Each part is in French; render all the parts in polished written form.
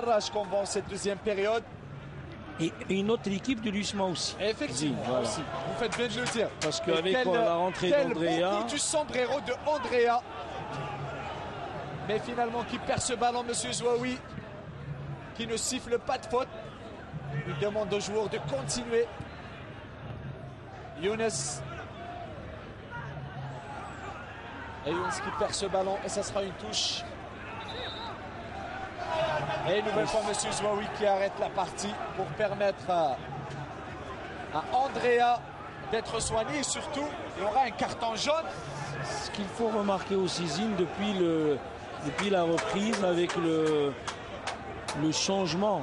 Harrach qu'on voit en cette deuxième période. Et une autre équipe de l'USMA aussi. Effectivement, voilà. aussi. Vous faites bien de le dire. Parce qu'avec la rentrée d'Andrea... Quel beau coup du sombrero de Andrea. Mais finalement, qui perd ce ballon, Monsieur Zouaoui, qui ne siffle pas de faute. Il demande aux joueurs de continuer. Younes. Et Younes qui perd ce ballon et ça sera une touche. Et une nouvelle fois Monsieur Zouaoui qui arrête la partie pour permettre à Andrea d'être soigné. Et surtout, il y aura un carton jaune. Ce qu'il faut remarquer aussi, Zine, depuis la reprise avec le changement.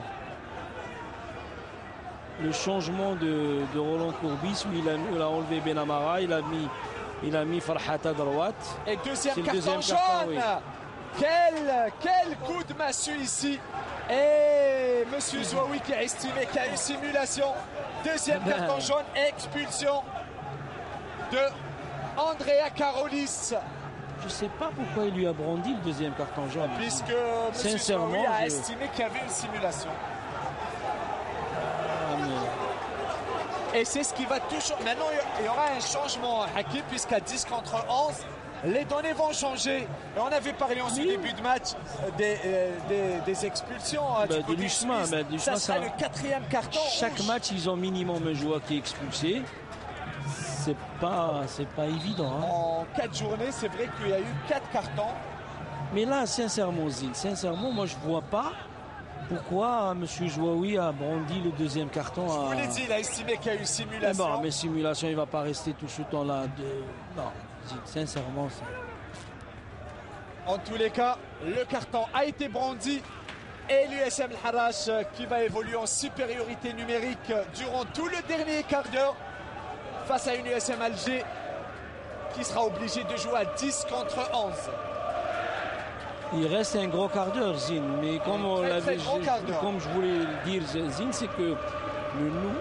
Le changement de Roland Courbis, où il a enlevé Benamara, il a mis Farhat à droite. Et deuxième carton jaune. Oui. Quel coup de massue ici. Et Monsieur Zouaoui qui a estimé qu'il y a une simulation. Deuxième carton jaune, expulsion de Andrea Carolis. Je ne sais pas pourquoi il lui a brandi le deuxième carton jaune. Puisque Monsieur Zouaoui a estimé qu'il y avait une simulation. Et c'est ce qui va toujours... Maintenant, il y aura un changement, Hakim, puisqu'à 10 contre 11, les données vont changer. Et on avait parlé en ce début de match des expulsions. De l'USMA. Ça sera le quatrième carton. Chaque match, ils ont minimum un joueur qui est expulsé. C'est pas évident. Hein. En 4 journées, c'est vrai qu'il y a eu 4 cartons. Mais là, sincèrement, moi, je vois pas pourquoi M. Zouaoui a brandi le deuxième carton. Je vous l'ai dit, il a estimé qu'il y a eu simulation. Bon, mais simulation, il ne va pas rester tout ce temps-là. Non, sincèrement. En tous les cas, le carton a été brandi. Et l'USM Harrach qui va évoluer en supériorité numérique durant tout le dernier quart d'heure face à une USM Alger qui sera obligée de jouer à 10 contre 11. Il reste un gros quart d'heure, Zine, mais comme je voulais le dire, Zine, c'est que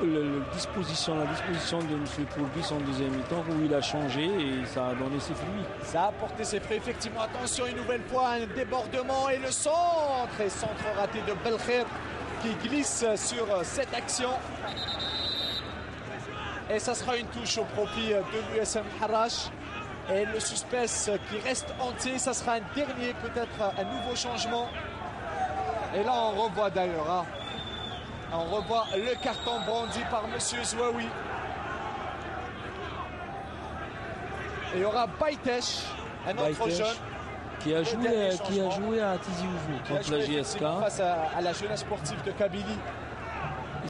la disposition de M. Courbis en deuxième mi-temps, où il a changé et ça a donné ses fruits. Ça a apporté ses fruits, effectivement. Attention, une nouvelle fois, un débordement et le centre. Et centre raté de Belkher qui glisse sur cette action. Et ça sera une touche au profit de l'USM Harrach. Et le suspense qui reste entier, ça sera un dernier, peut-être un nouveau changement. Et là, on revoit d'ailleurs, hein, on revoit le carton brandi par M. Zouaoui. Et il y aura Baitesh, un autre jeune. Qui a joué à Tizi Ouzou contre la JSK. Face à la jeunesse sportive de Kabylie.